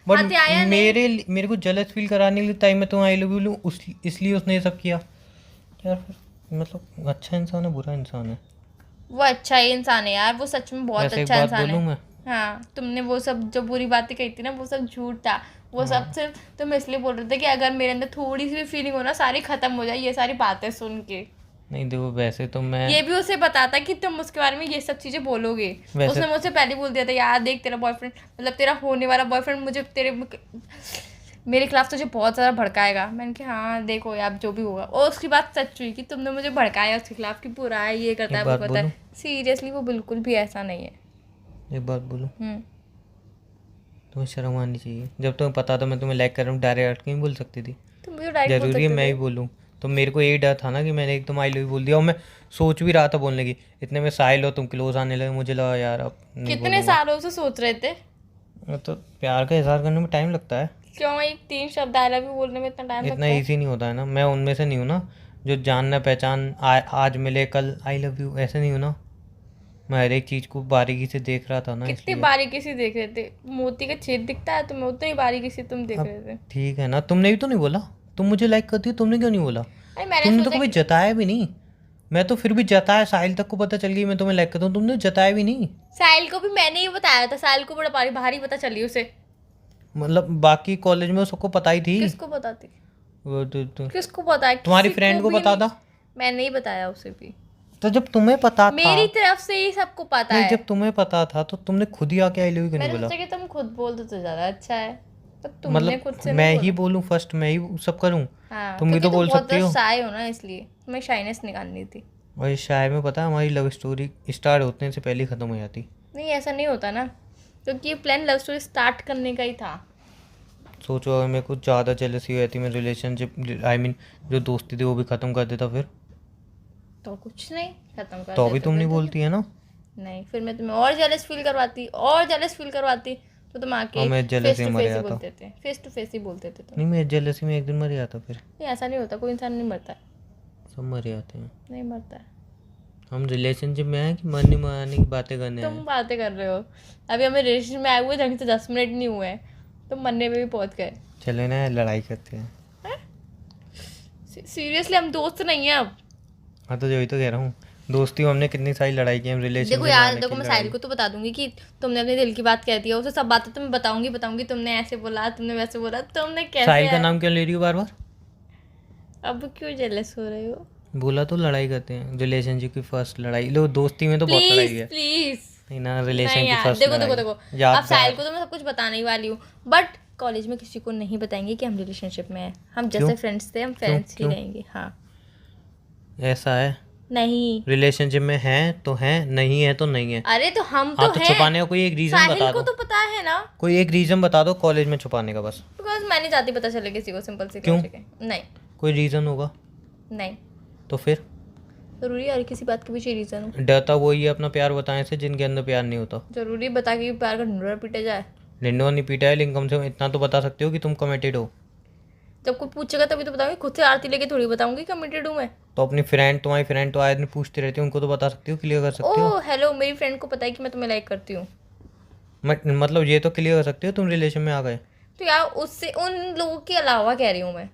बट हत्याया नहीं। मेरे को जलस फील कराने के लिए टाइम में तो आई लव यू लूँ, इसलिए उसने ये सब किया। यार फिर मतलब अच्छा इंसान है बुरा इंसान है? वो अच्छा ही इंसान है यार, वो सच में बहुत वैसे एक अच्छा बात इंसान बोलूँ है। मैं? हाँ, तुमने वो सब जो बुरी बातें कही थी ना, वो सब झूठ था। वो सब सिर्फ तुम इसलिए बोल रहे थे कि अगर मेरे अंदर थोड़ी सी भी फीलिंग हो ना, सारी खत्म हो जाए ये सारी बातें सुन के। नहीं देखो, वैसे तो मैं ये भी उसे बताता कि तुम उसके बारे में ये सब चीजें बोलोगे। वैसे उसने मुझसे पहले बोल दिया था, यार देख तेरा बॉयफ्रेंड, मतलब तेरा होने वाला बॉयफ्रेंड मुझे मेरे खिलाफ तुझे बहुत ज़्यादा भड़काएगा। मैंने कहा हाँ देखो यार जो भी होगा। और उसकी बात सच हुई कि तुमने मुझे भड़काया उसके खिलाफ कि बुरा है, ये करता है, एक वो बात करता बोलूँ? है। सीरियसली वो बिल्कुल भी ऐसा नहीं है। एक बात बोलूँ? तुम्हें शर्म आनी चाहिए। जब तुम्हें पता था मैं तुम्हें लाइक कर रहा हूँ, डायरेक्ट क्यों बोल सकती थी? तुम मुझे डायरेक्ट बोल जरूरी है सकते मैं ही थे। बोलूँ? तो मेरे को यही डर था ना कि मैंने एकदम आई लव यू बोल दिया, और मैं सोच भी रहा था बोलने की। इतने में साहिल हो तुम क्लोज आने लगे, मुझे लगा यार अब नहीं कितने बोलूँगा। सालों से सोच रहे थे? तो प्यार का इजहार करने में टाइम लगता है, क्यों एक 3 शब्द आई लव यू बोलने में इतना टाइम इतना लगता है? ईजी नहीं होता है ना। मैं उनमें से नहीं हूँ ना जो जानना पहचान आज मिले कल आई लव यू, ऐसे नहीं हूँ ना। मैं हर एक चीज़ को बारीकी से देख रहा था ना, कितनी इसलिए। बारीकी से देख रहे थे? मोती का छेद दिखता है तुम्हें, उतनी बारीकी से तुम देख अब रहे थे। ठीक है ना, तुमने भी तो नहीं बोला तुम मुझे लाइक करती हो, तुमने क्यों नहीं बोला? अरे मैंने तुमने तो सोचा कभी कि जताया भी नहीं। मैं तो फिर भी जताया, साहिल तक को पता चल गई मैं तुम्हें लाइक करता हूँ, तुमने जताया भी नहीं। साहिल को भी मैंने ही बताया था। साहिल को बड़ा भारी भारी पता चली उसे। मतलब बाकी कॉलेज में सबको पता ही थी। किसको बताती? वो किसको पता है? तुम्हारी किसी फ्रेंड को भी पता नहीं। था। मैंने ही बताया उसे भी। तो जब तुम्हें पता था, मेरी तरफ से ही सबको पता नहीं है। जब तुम्हें पता था तो तुमने खुद ही आके आई लव यू क्यों नहीं मैंने बोला? सोचा कि तुम खुद बोल दो तो ज्यादा अच्छा है, पर तुमने मतलब खुद से मैं नहीं ही बोला। बोलूँ फर्स्ट, मैं ही सब करूँ? हाँ, तुम भी क्योंकि तो तुम बोल बहुत सकती हो। शाय हो ना, इसलिए तुम्हें शाइनेस निकालनी थी। और इस शायर में पता है हमारी लव स्टोरी स्टार्ट होने से पहले ही ख़त्म हो जाती। नहीं ऐसा नहीं होता ना, क्योंकि ये प्लान लव स्टोरी स्टार्ट करने का ही था। सोचो अगर मेरे को ज़्यादा जेलसी हो जाती, मैं रिलेशनशिप आई मीन जो दोस्ती थी वो भी ख़त्म कर देता, फिर तो कुछ नहीं, खत्म कर तो भी देते तुम फिर नहीं तो बोलती है ना। नहीं, फिर मैं तुम्हें और जेलस फील करवाती, और जेलस फील करवाती, तो तुम आके और मैं फेस जेलसी टू मर फेस ही जाता। बोलते थे, फेस टू फेस ही बोलते थे तुम। नहीं मैं जेलसी में एक दिन मर जाता फिर। नहीं ऐसा नहीं होता, कोई इंसान नहीं मरता है। सब मर जाते हैं। नहीं मरता है। हम रिलेशनशिप में हैं कि मरने मराने की बातें करने तुम हैं? बातें कर रहे हो। अभी हमें रिलेशन में आए हुए ढंग से 10 मिनट नहीं हुए हैं, तुम मरने में भी पहुंच गए। चले ना लड़ाई करते हैं। सीरियसली हम दोस्त नहीं हैं अब। हाँ तो वही तो कह रहा हूँ, दोस्ती में हमने कितनी सारी लड़ाई की, हम रिलेशनशिप देखो में यार, आने देखो की मैं साहिल लड़ाई। को तो बता दूंगी कि तुमने अपने दिल की बात कह दी है उसे, सब बातें तुम्हें बताऊंगी तुमने ऐसे बोला, तुमने वैसे बोला, तुमने कैसे साहिल का नाम क्यों ले रही हो बार बार? अब क्यों जेलस हो रहे हो? बोला तो लड़ाई करते हैं, रिलेशनशिप की फर्स्ट लड़ाई लो, दोस्ती में तो बहुत लड़ाई प्लीज है। प्लीज नहीं ना, रिलेशन नहीं की यार, फर्स्ट देखो लड़ाई देखो देखो, अब यादगार। साहिल को तो मैं सब कुछ बताने ही वाली हूँ, बट कॉलेज में किसी को नहीं बताएंगे कि हम रिलेशनशिप में हैं। हम क्यों? जैसे फ्रेंड्स थे हम फ्रेंड्स ही क्यों? रहेंगे। हाँ। ऐसा है, नहीं, रिलेशनशिप में है तो है, नहीं है तो नहीं है। अरे तो हम हाँ तो तो हैं। छुपाने का कोई एक रीजन साहिल बता को दो, तो पता है ना, कोई एक रीजन बता दो कॉलेज में छुपाने का बस। बिकॉज मैं नहीं चाहती पता चले किसी को, सिंपल सी क्यों? लॉजिक है। नहीं कोई रीजन होगा नहीं, तो फिर? जरूरी है हर किसी बात के पीछे रीजन हो? डरता वही है अपना प्यार बताने से जिनके अंदर प्यार नहीं होता। जरूरी बता के प्यार का ढिंढोरा पीटे जाए? लिंडो नहीं पीटा है, लेकिन कम से कम इतना तो बता सकते हो कि तुम कमिटेड हो। जब कोई पूछेगा तभी तो बताऊंगी, खुद से आरती लेके थोड़ी बताऊंगी कमिटेड हूँ मैं। तो अपनी फ्रेंड, तुम्हारी फ्रेंड तो आए दिन पूछती रहती है, उनको तो बता सकती हो, क्लियर कर सकती हो। ओह हेलो, मेरी फ्रेंड को पता है कि मैं तुम्हें लाइक करती हूँ। मतलब ये तो क्लियर कर सकते हो तुम रिलेशन में आ गए। तो यार उससे उन लोगों के अलावा कह रही हूँ मैं।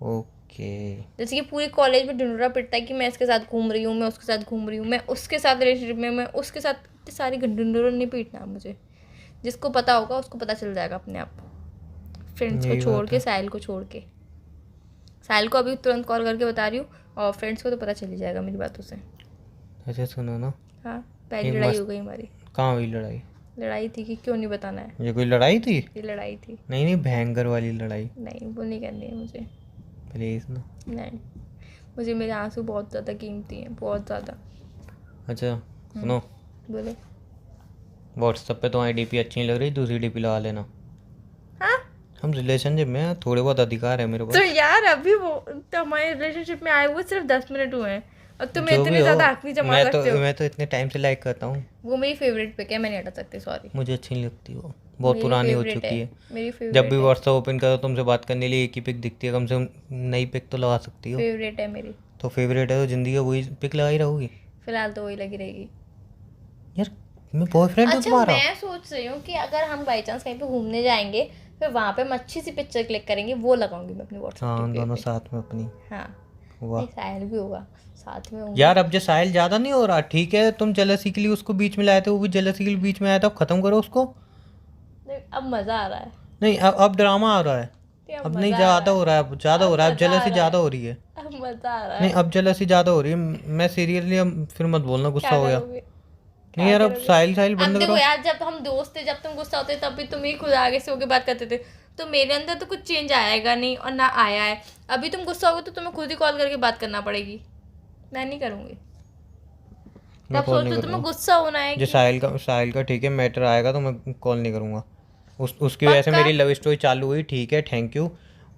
ओके। जैसे कि पूरी कॉलेज में ढिंढोरा पिटता है कि मैं इसके साथ घूम रही हूँ, मैं उसके साथ घूम रही हूँ, मैं उसके साथ रिलेशनशिप में, मैं उसके साथ। इतनी सारी ढिंढोरा नहीं पीटना है मुझे। जिसको पता होगा उसको पता चल जाएगा अपने आप। फ्रेंड्स को यही छोड़ बात के, है। साहिल को छोड़ के। साहिल को अभी तुरंत कॉल करके बता रही हूँ, और फ्रेंड्स को तो पता चल ही जाएगा मेरी बातों से। अच्छा सुनो ना, हाँ, पहली एक लड़ाई मस्त- हो गई हमारी। कहाँ हुई लड़ाई? लड़ाई थी कि क्यों नहीं बताना है? ये कोई लड़ाई थी? ये लड़ाई थी। नहीं नहीं, भयंकर वाली लड़ाई। नहीं, वो नहीं करनी है मुझे। प्लीज ना। नहीं, मुझे मेरे आंसू बहुत ज़्यादा कीमती हैं, बहुत ज़्यादा। अच्छा सुनो, बोले। व्हाट्सएप पे तुम्हारी डीपी अच्छी नहीं लग रही, दूसरी डीपी लगा लेना। हाँ, हम रिलेशनशिप में हैं, थोड़े बहुत अधिकार है मेरे तो पास। यार अभी वो तो हमारे रिलेशनशिप में आए हुए सिर्फ 10 मिनट हुए हैं, अब तुम जो भी इतने हो, ज़्यादा हक नहीं जमा सकते हो। मैं तो इतने टाइम से लाइक करता हूँ। वो मेरी फेवरेट पिक है, मैं नहीं हटा सकती, सॉरी। मुझे अच्छी नहीं लगती वो, बहुत मेरी पुरानी हो फेवरेट चुकी है। मेरी जब फेवरेट भी है। व्हाट्सएप ओपन करो तुमसे बात करने के लिए एक ही पिक दिखती है, कम से कम नई पिक तो लगा सकती हो। फेवरेट है मेरी। तो फेवरेट है तो जिंदगी में वही पिक लगाई रहोगी? फिलहाल तो वही लगी रहेगी। यार मैं बॉयफ्रेंड हूँ अच्छा, तुम्हारा। मैं सोच रही हूँ कि अगर हम बाई चांस कहीं पे घूमने जाएंगे, फिर वहाँ पे हम अच्छी सी पिक्चर क्लिक करेंगे, वो लगाऊंगी मैं अपनी हाँ व्हाट्सएप हम डीपी दोनों पे। साथ में अपनी। हाँ, वाह नहीं साहिल भी होगा साथ में होंगे। यार, अब जो साहिल ज़्यादा नहीं हो रहा, ठीक है तुम जेलसी के लिए उसको बीच में लाए थे, वो भी जेलसी के लिए बीच में आया था, अब खत्म करो उसको। नहीं, अब मज़ा आ रहा है। नहीं अब ड्रामा आ रहा है, नहीं, अब मज़ा नहीं आ ज़्यादा रहा हो रहा है, अब ज़्यादा हो रहा है, अब मज़ा आ जेलसी रहा ज़्यादा हो रही है। अब मज़ा आ रहा नहीं है। अब जेलसी ज़्यादा हो रही है, मैं सीरियसली, अब फिर मत बोलना गुस्सा क्या हो गया। करोगे? नहीं क्या यार, अब करोगे? साहिल साहिल अब बंद देखो करो। यार, जब हम दोस्त थे, जब तुम गुस्सा होते तब भी तुम ही खुद आगे से होके बात करते थे, तो मेरे अंदर तो कुछ चेंज आएगा नहीं, और ना आया है। अभी तुम गुस्सा होगे तो तुम्हें खुद ही कॉल करके बात करना पड़ेगी, मैं नहीं करूँगी। मैं तब कॉल नहीं सोचो तुम्हें करूँगा। गुस्सा होना है जो कि साहिल का ठीक है, मैटर आएगा तो मैं कॉल नहीं करूँगा। उसकी वजह से पक्का? मेरी लव स्टोरी चालू हुई, ठीक है थैंक यू,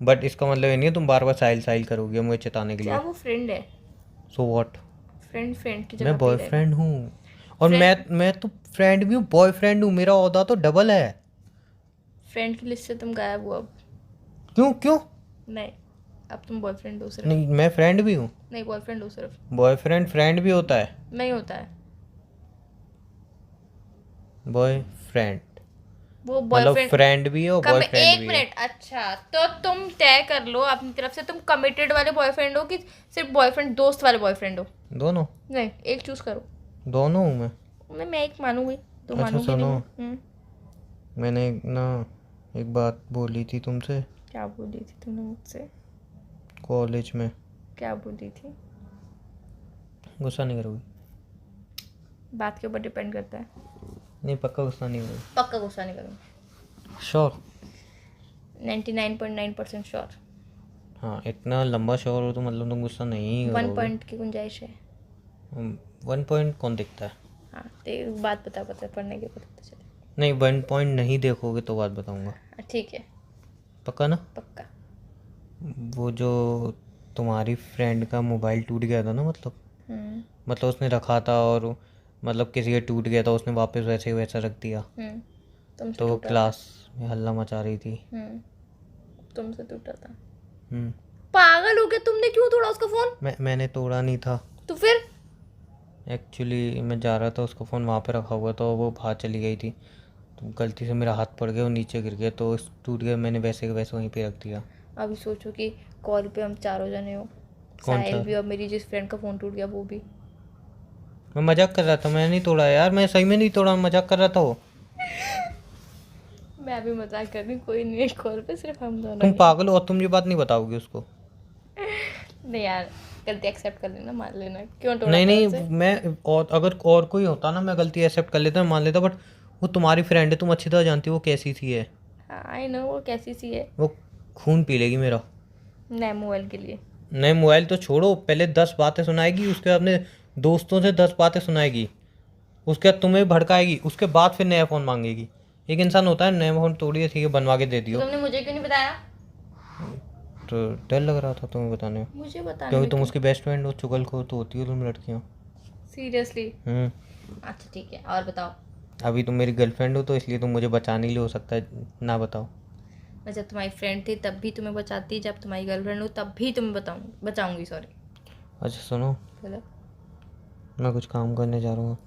बट इसका मतलब ये नहीं है तुम बार बार साहिल साहिल करोगे मुझे चिताने के क्या लिए। वो फ्रेंड है? सो व्हाट, फ्रेंड फ्रेंड की जगह मैं पे ही रहेगा। बॉयफ्रेंड हूँ, और Friend- मैं तो फ्रेंड भी हूँ, बॉयफ्रेंड हूँ, मेरा ओहदा तो डबल है। फ्रेंड की लिस्ट से तुम गायब हो अब। क्यों क्यों? नहीं, अब तुम बॉयफ्रेंड हो सिर्फ। नहीं मैं फ्रेंड भी हूँ। नहीं, बॉयफ्रेंड हो सिर्फ। बॉयफ्रेंड फ्रेंड भी होता है। नहीं होता है बॉयफ्रेंड वो मतलब बॉयफ्रेंड। फ्रेंड भी है और बॉयफ्रेंड एक भी है। मिनट, अच्छा तो तुम तय कर लो अपनी तरफ से, तुम कमिटेड वाले बॉयफ्रेंड हो कि सिर्फ बॉयफ्रेंड दोस्त वाले बॉयफ्रेंड हो? दोनों नहीं, एक चूज करो। दोनों हूँ मैं। मैं एक मानूंगी तो अच्छा, मानूंगी सुनो। नहीं। मैंने ना एक बात बोली थी तुमसे क्या बोली थी तुमने मुझसे? कॉलेज में। क्या बोली थी? गुस्सा नहीं करोगी? बात के ऊपर डिपेंड करता है। नहीं पक्का गुस्सा नहीं करोगी? पक्का गुस्सा नहीं करूँगी। श्योर? 99.9% श्योर। हाँ इतना लंबा श्योर हो तो मतलब तुम गुस्सा नहीं 1 करोगे। पॉइंट की गुंजाइश है। 1 पॉइंट कौन दिखता है? हाँ, तो बात पता पढ़ने के ऊपर पता चले। नहीं 1 पॉइंट नहीं देखोगे तो बात बताऊंगा। ठीक है, पक्का ना? पक्का। वो जो तुम्हारी फ्रेंड का मोबाइल टूट गया था ना, मतलब उसने रखा था और मतलब किसी का टूट गया था, उसने वापस वैसे ही वैसा रख दिया, तुमसे तो वो टूटा क्लास में हल्ला मचा रही थी। था। तुमसे टूटा था। हम्म पागल हो गया? तुमने क्यों तोड़ा उसका फोन? मैंने तोड़ा नहीं था। तो फिर? एक्चुअली मैं जा रहा था, उसका फ़ोन वहाँ पे रखा हुआ था, वो बाहर चली गई थी, तो गलती से मेरा हाथ पड़ गया, वो नीचे गिर गया तो टूट गया, मैंने वैसे के वैसे वहीं पे रख दिया। अभी सोचो कि कॉल पे हम चारों जने हो, कौन साहिल सा? भी और मेरी जिस फ्रेंड का फोन टूट गया वो भी। मैं मजाक कर रहा था, मैंने नहीं तोड़ा यार, मैं सही में नहीं तोड़ा, मजाक कर रहा था वो। मैं भी मजाक कर रही हूँ, कोई नहीं, कॉल पे सिर्फ हम दोनों तुम ही। पागल हो और तुम ये बात नहीं बताओगे उसको? नहीं यार, गलती एक्सेप्ट कर लेना, मान लेना, क्यों तोड़ा नहीं था नहीं, उसे? मैं और अगर और कोई होता ना मैं गलती एक्सेप्ट कर लेता, मान लेता, बट वो तुम्हारी फ्रेंड है, तुम अच्छी तरह जानती हो वो कैसी सी है। हाँ आई नो वो कैसी सी है। वो खून पी लेगी मेरा। नए मोबाइल के लिए। नए मोबाइल तो छोड़ो, पहले 10 बातें सुनाएगी, उसके बाद अपने दोस्तों से 10 बातें सुनाएगी, उसके बाद तुम्हें भड़काएगी, उसके बाद फिर नया फ़ोन मांगेगी। एक इंसान होता है, नया फ़ोन थोड़ी है, ठीक है बनवा के दे तो दियो। तुमने मुझे क्यों नहीं बताया? तो डर लग रहा था तुम्हें बताने में, मुझे बताने क्योंकि में तुम क्यों? उसकी बेस्ट फ्रेंड हो, चुगलखोर तो होती हो तुम लड़कियाँ। सीरियसली? हम्म। अच्छा ठीक है, और बताओ। अभी तुम मेरी गर्लफ्रेंड हो तो इसलिए तुम मुझे बचाने के लिए हो सकता है ना बताओ। मैं जब तुम्हारी फ्रेंड थी तब भी तुम्हें बचाती, जब तुम्हारी गर्लफ्रेंड हो तब भी तुम्हें बचाऊंगी, सॉरी। अच्छा सुनो, बोलो। मैं कुछ काम करने जा रहा हूँ,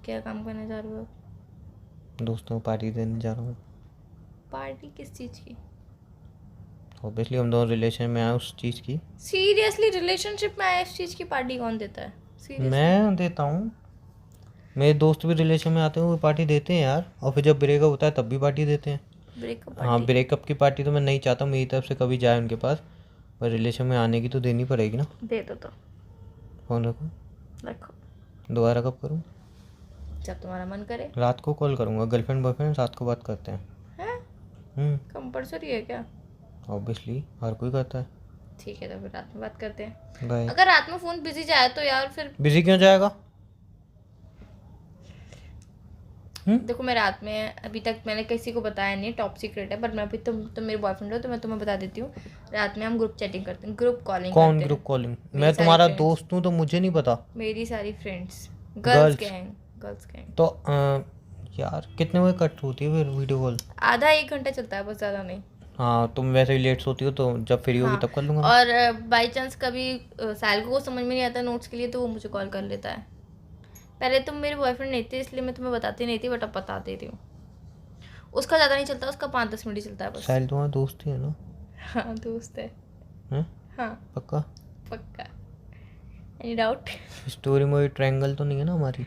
क्या काम करने जा रहे हो? दोस्तों को पार्टी देने जा रहा हूँ। पार्टी किस चीज़ की? ऑब्वियसली हम दोनों रिलेशन में आए उस चीज़ की। सीरियसली रिलेशनशिप में आए इस चीज़ की पार्टी कौन देता है? सीरियसली? मैं देता हूँ, मेरे दोस्त भी रिलेशन में आते हैं वो पार्टी देते हैं यार, और फिर जब ब्रेकअप होता है तब भी पार्टी देते हैं। ब्रेकअप हाँ पार्टी? ब्रेकअप की पार्टी तो मैं नहीं चाहता मेरी तरफ से कभी जाए उनके पास, पर रिलेशन में आने की तो देनी पड़ेगी ना। दे दो तो। फ़ोन रखो। रखो। दोबारा कब करूँ? जब तुम्हारा मन करे। रात को कॉल करूँगा, गर्लफ्रेंड बॉयफ्रेंड रात को बात करते हैं। हैं? कंपल्सरी है क्या? ऑब्वियसली हर कोई करता है। ठीक है तो फिर रात में बात करते हैं। बाय। अगर रात में फ़ोन बिजी जाए तो यार फिर बिजी क्यों जाएगा? देखो, मैं रात में अभी तक मैंने किसी को बताया नहीं, टॉप सीक्रेट है, बट मैं अभी तुम मेरे बॉयफ्रेंड हो तो मैं तुम्हें बता देती हूँ। रात में हम ग्रुप चैटिंग करते हैं, ग्रुप कॉलिंग कौन करते ग्रुप हैं। कॉलिंग? मेरी मैं सारी तुम्हारा friends। दोस्त हूँ तो मुझे नहीं पता। मेरी सारी फ्रेंड्स, Girls। Girls gang. तो यार कितने बजे कट होती है फिर वीडियो कॉल? आधा 1 घंटा चलता है, बस ज़्यादा नहीं। हाँ तुम वैसे ही लेट सोती हो तो जब फ्री होगी हाँ, तब कर लूँगा मैं। और बाई चांस कभी साहिल को समझ में नहीं आता नोट्स के लिए तो वो मुझे कॉल कर लेता है। पहले तुम मेरे बॉयफ्रेंड नहीं थे इसलिए मैं तुम्हें बताती नहीं थी, बट अब बता देती हूँ। उसका ज़्यादा नहीं चलता, उसका 5-10 मिनट ही चलता है बस। साहिल तुम्हारा दोस्त ही है ना? हाँ दोस्त है। हैं? हाँ पक्का? पक्का। Any doubt? स्टोरी में ट्रायंगल तो नहीं है ना हमारी?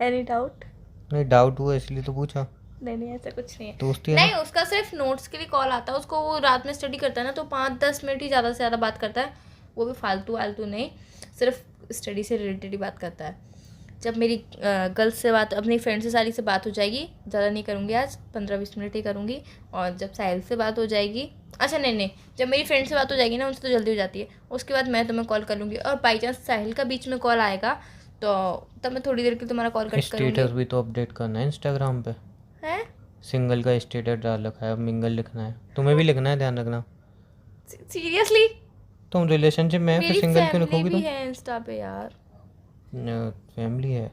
Any doubt? नहीं डाउट हुआ इसलिए तो पूछा। नहीं ऐसा कुछ नहीं है। दोस्ती है नहीं, ना? उसका सिर्फ नोट्स के लिए कॉल आता है, उसको वो रात में स्टडी करता है ना तो 5-10 मिनट ही ज़्यादा से ज़्यादा बात करता है, वो भी फालतू वालतू नहीं, सिर्फ स्टडी से रिलेटेड ही बात करता है। जब मेरी गर्ल्स से बात, अपनी फ्रेंड से सारी से बात हो जाएगी, ज़्यादा नहीं करूँगी आज, 15-20 मिनट ही करूँगी, और जब साहिल से बात हो जाएगी, अच्छा नहीं, जब मेरी फ्रेंड से बात हो जाएगी ना, उनसे तो जल्दी हो जाती है, उसके बाद मैं तुम्हें कॉल कर लूँगी, और बाई चांस साहिल का बीच में कॉल आएगा तो तब मैं थोड़ी देर के लिए तुम्हारा कॉल कट स्टेटस करूँगी। भी तो अपडेट करना है इंस्टाग्राम पे। हैं? सिंगल का स्टेटस डाल रखा है, अब मिंगल लिखना है, तुम्हें भी लिखना है, ध्यान रखना। सीरियसली? तुम रिलेशनशिप में है फिर मेरी सिंगल क्यों फैमिली लिखोगी भी तुम? है इंस्टा पे यार। फैमिली है?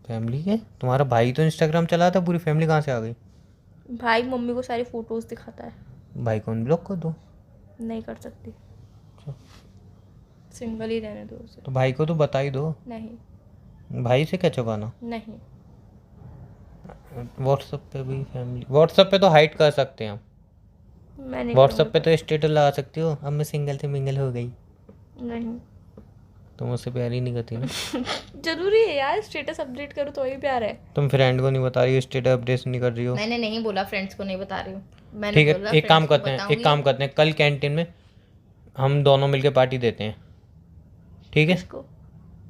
फैमिली है? तुम्हारा भाई तो इंस्टाग्राम चलाता है, पूरी फैमिली कहाँ से आ गई? भाई मम्मी को सारी फोटोज दिखाता है। भाई को अनब्लॉक कर दो। नहीं कर सकती, अच्छा, सिंगल ही रहने दो उसे। तो भाई को तो बता ही दो। नहीं भाई से क्या छुपाना? नहीं। व्हाट्सएप पे भी फैमिली, व्हाट्सएप पे तो हाइड कर सकते हैं हम, मैं नहीं व्हाट्सएप पे करूँगी तो स्टेटस लगा सकती हो, अब मैं सिंगल से मिंगल हो गई। तो। नहीं तुम मुझसे प्यार ही नहीं करती ना। जरूरी है यार, स्टेटस अपडेट करो तो ही प्यार है। तुम फ्रेंड को नहीं बता रही हो, स्टेटस अपडेट नहीं कर रही हो। मैंने नहीं बोला फ्रेंड्स को नहीं बता रही हूँ, मैंने ठीक बोला है, एक काम friends को करते हैं, बताऊंगी। एक काम करते हैं, कल कैंटीन में हम दोनों मिलके पार्टी देते हैं, ठीक है? किसको?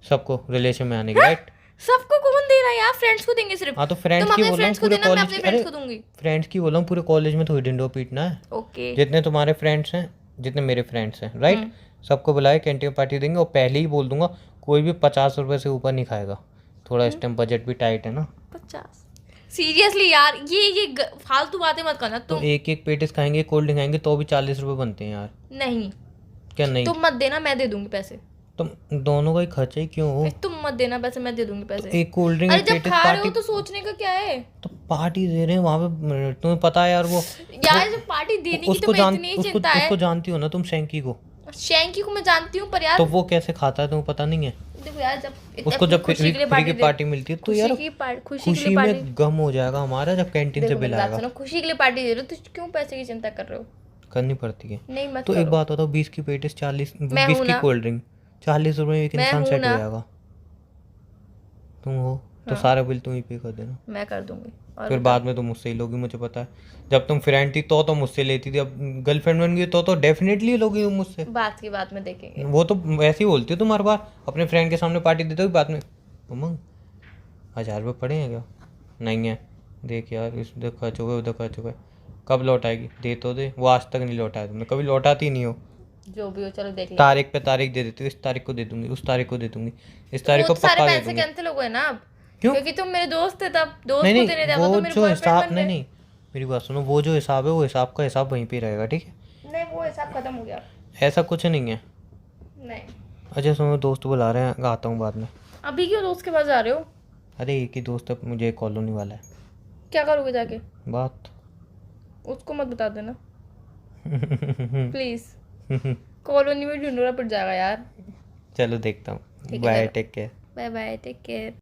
सबको रिलेशन में आने की, राइट? सबको कौन दे रहा है यार? फ्रेंड्स को देंगे सिर्फ। हाँ तो फ्रेंड्स तुम की अपने बोल रहा हूँ फ्रेंड्स को पूरे देना, मैं कॉलेज अपने की। फ्रेंड्स अरे को दूंगी। फ्रेंड्स की बोल रहा हूँ, पूरे कॉलेज में थोड़ी डिंडो पीटना है। ओके। जितने तुम्हारे फ्रेंड्स हैं, जितने मेरे फ्रेंड्स हैं, राइट, सबको बुलाए, कैंटीन पार्टी देंगे, और पहले ही बोल दूंगा कोई भी 50 रुपये से ऊपर नहीं खाएगा, थोड़ा इस टाइम बजट भी टाइट है ना। 50? सीरियसली यार, ये फालतू बातें मत करना तो तुम। एक पेटिस खाएंगे, कोल्ड ड्रिंक खाएंगे तो भी 40 रुपये बनते हैं यार। नहीं, क्या नहीं? तुम मत देना, मैं दे दूंगी पैसे। तुम दोनों का ही खर्चा ही क्यों हो? तुम मत देना पैसे, मैं दे दूंगी पैसे। एक कोल्ड ड्रिंक, अरे एक जब पेटिस खा रहे हो पार्टी, तो सोचने का क्या है तो पार्टी दे रहे हैं वहाँ पे, तुम्हें पता है यार वो यार? जब पार्टी देने की उसको तुम्हें जान इतनी ही उसको चिंता है। उसको जानती हो ना तुम, शैंकी को? शैंकी को मैं जानती हूँ, पर यार तो वो कैसे खाता है तुम्हें पता नहीं है? देखो यार, जब उसको जब खुशी के लिए फ्री की दे- पार्टी मिलती है तो यार खुशी के खुशी लिए पार्टी। में गम हो जाएगा हमारा जब कैंटीन से देखो बिल मेरी बात आएगा। सुनो, खुशी के लिए पार्टी दे रहे हो तो क्यों पैसे की चिंता कर रहे हो? करनी पड़ती है। नहीं मत तो एक करो। बात बताओ, 20 की पेटिस 40, मैं 20 हूं की ना। कोल्ड ड्रिंक 40 रुपये में एक मैं इंसान हूं सेट हो ना। जाएगा। तुम हो तो सारा बिल तुम ही पे कर देना। मैं कर दूंगी। और फिर बाद में तुम मुझसे ही लोगी, मुझे पता है। जब तुम फ्रेंड थी तो मुझसे लेती थी, अब गर्लफ्रेंड बन गई तो डेफिनेटली लोगी तुम मुझसे। बात की बात में देखेंगे। वो तो ऐसे ही बोलती हो तुम हर बार, अपने फ्रेंड के सामने पार्टी देते हो बाद में। उमंग 1000 रुपये पड़े हैं क्या? नहीं है। देख यार, इस उधर खर्च हो गए, उधर खर्च हो गए, कब लौटाएगी? दे तो दे। वो आज तक नहीं लौटाया तुमने, कभी लौटाती नहीं हो। जो भी हो चलो देख लेंगे। तारीख पे तारीख दे देती हो, इस तारीख को दे दूंगी, उस तारीख को दे दूंगी, इस तारीख वो को तो सारे पक्का दे पैसे दूंगी। कैंसिल हो गए ना अब, क्यों? क्योंकि तुम मेरे दोस्त थे तब, दोस्त नहीं को नहीं, देने थे, अब वो तो मेरे जो बॉयफ्रेंड हिसाब, बन नहीं गए। नहीं, मेरी बात सुनो, वो जो हिसाब है वो हिसाब का हिसाब वहीं पे रहेगा, ठीक है? नहीं वो हिसाब खत्म हो गया। ऐसा कुछ नहीं है। नहीं। अच्छा सुनो, दोस्त बुला रहे हैं, आता हूँ बाद में। अभी क्यों दोस्त के पास जा रहे हो? अरे एक ही दोस्त है, मुझे एक कॉल होने वाला है। क्या करोगे जाके? बात। उसको मत बता देना प्लीज। कॉलोनी में ढूंढना पड़ जाएगा यार। चलो देखता हूँ। ठीक है, बाय, चलो। Take care. Bye bye, take care.